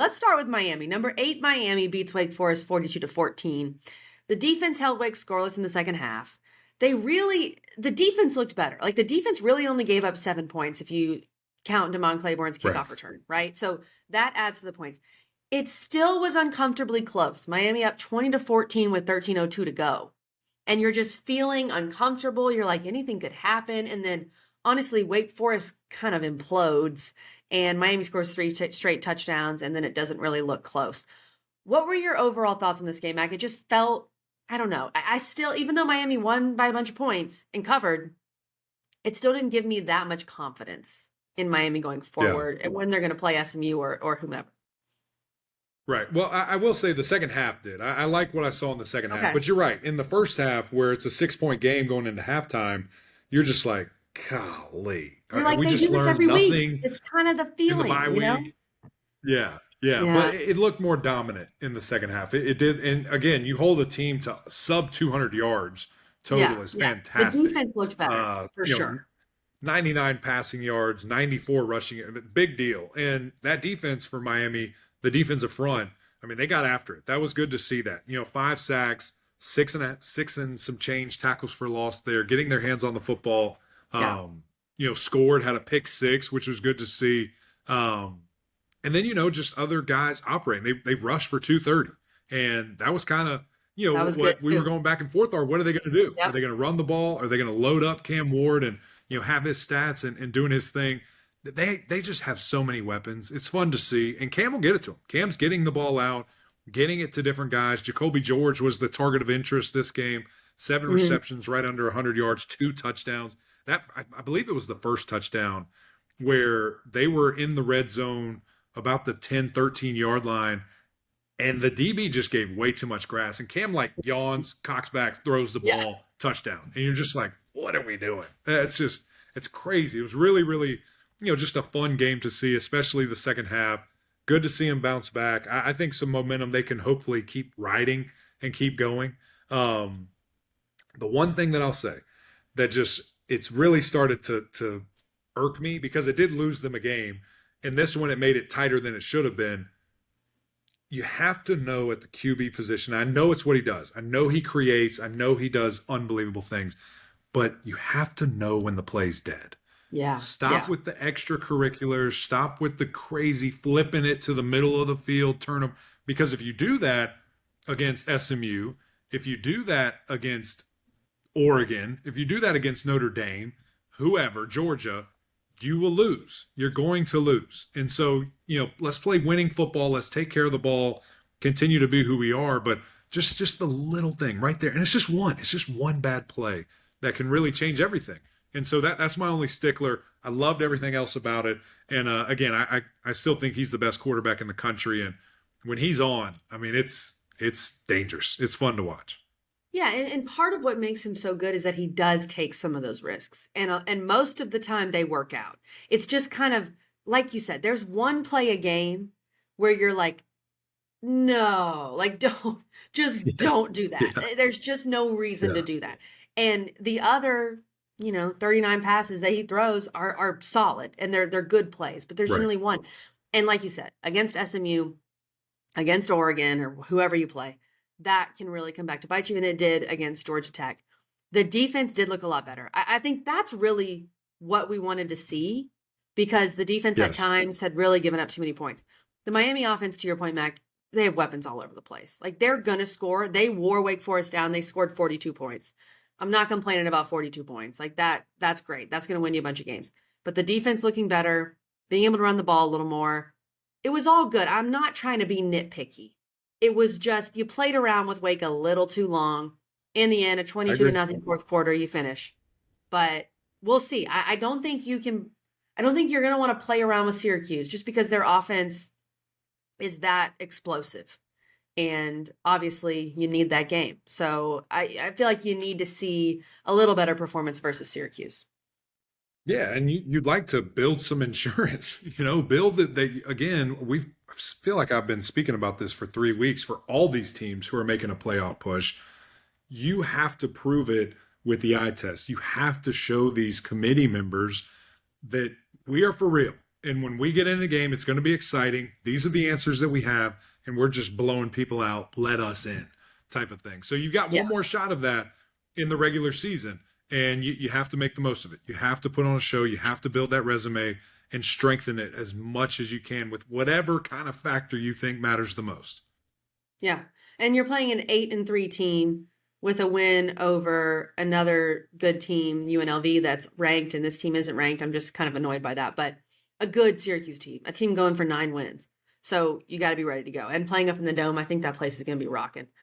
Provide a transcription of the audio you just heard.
Let's start with Miami. Number 8, Miami beats Wake Forest 42-14. The defense held Wake scoreless in the second half. The defense looked better. Like, the defense really only gave up 7 points if you count Damon Claiborne's Right. kickoff return, right? So that adds to the points. It still was uncomfortably close. Miami up 20-14 with 13:02 to go. And you're just feeling uncomfortable. You're like, anything could happen. And then, honestly, Wake Forest kind of implodes, and Miami scores 3 straight touchdowns, and then it doesn't really look close. What were your overall thoughts on this game, Mac? It just felt, I don't know. I still, even though Miami won by a bunch of points and covered, it still didn't give me that much confidence in Miami going Yeah. forward and when they're going to play SMU or whomever. Right. Well, I will say the second half did. I like what I saw in the second half. Okay. But you're right. In the first half, where it's a 6-point game going into halftime, you're just like, golly. You're like, We they just do this learned every week. nothing It's kind of the in the feeling, bye you know? week. Yeah. Yeah. Yeah. But it looked more dominant in the second half. It did. And again, you hold a team to sub 200 yards total is fantastic. The defense looked better, for You know, sure. 99 passing yards, 94 rushing, big deal. And that defense for Miami, the defensive front, I mean, they got after it. That was good to see that. 5 sacks, six and some change tackles for loss there, getting their hands on the football. Yeah. Scored, had a pick 6, which was good to see. And then, just other guys operating. They rushed for 230. And that was kind of, That was what good, we were too. going back and forth are. What are they going to do? Yep. Are they going to run the ball? Are they going to load up Cam Ward and, have his stats and doing his thing? They just have so many weapons. It's fun to see. And Cam will get it to him. Cam's getting the ball out, getting it to different guys. Jacoby George was the target of interest this game. 7 receptions, right under 100 yards, 2 touchdowns. That I believe it was the first touchdown where they were in the red zone about the 10, 13-yard line, and the DB just gave way too much grass. And Cam, yawns, cocks back, throws the ball, touchdown. And you're just like, what are we doing? It's crazy. It was really, really, just a fun game to see, especially the second half. Good to see him bounce back. I think some momentum they can hopefully keep riding and keep going. The one thing that I'll say that it's really started to irk me, because it did lose them a game, and this one it made it tighter than it should have been. You have to know at the QB position, I know it's what he does. I know he creates. I know he does unbelievable things. But you have to know when the play's dead. Yeah. Stop with the extracurriculars. Stop with the crazy flipping it to the middle of the field, turn them. Because if you do that against SMU, if you do that against Oregon, if you do that against Notre Dame, whoever, Georgia, you will lose. You're going to lose. And so, let's play winning football. Let's take care of the ball, continue to be who we are. But just the little thing right there. And it's just one bad play that can really change everything. And so that's my only stickler. I loved everything else about it. And again, I still think he's the best quarterback in the country. And when he's on, I mean, it's dangerous. It's fun to watch. Yeah, and part of what makes him so good is that he does take some of those risks, and most of the time they work out. It's just kind of like you said. There's one play a game where you're like, no, don't do that. Yeah. There's just no reason to do that. And the other, 39 passes that he throws are solid, and they're good plays, but there's generally one. And like you said, against SMU, against Oregon, or whoever you play, that can really come back to bite you, and it did against Georgia Tech. The defense did look a lot better. I think that's really what we wanted to see, because the defense at times had really given up too many points. The Miami offense, to your point, Mac, they have weapons all over the place. They're going to score. They wore Wake Forest down. They scored 42 points. I'm not complaining about 42 points. That's great. That's going to win you a bunch of games. But the defense looking better, being able to run the ball a little more, it was all good. I'm not trying to be nitpicky. It was just, you played around with Wake a little too long. In the end, a 22-0 fourth quarter, you finish. But we'll see. I don't think you're going to want to play around with Syracuse just because their offense is that explosive. And obviously, you need that game. So I feel like you need to see a little better performance versus Syracuse. Yeah, and you'd like to build some insurance, build it. Again, I feel like I've been speaking about this for 3 weeks for all these teams who are making a playoff push. You have to prove it with the eye test. You have to show these committee members that we are for real. And when we get in a game, it's going to be exciting. These are the answers that we have, and we're just blowing people out. Let us in, type of thing. So you got Yeah. one more shot of that in the regular season, and you have to make the most of it. You have to put on a show. You have to build that resume and strengthen it as much as you can with whatever kind of factor you think matters the most. Yeah. And you're playing an 8-3 team with a win over another good team, UNLV, that's ranked, and this team isn't ranked. I'm just kind of annoyed by that, but a good Syracuse team, a team going for 9 wins. So you got to be ready to go. And playing up in the Dome, I think that place is going to be rocking.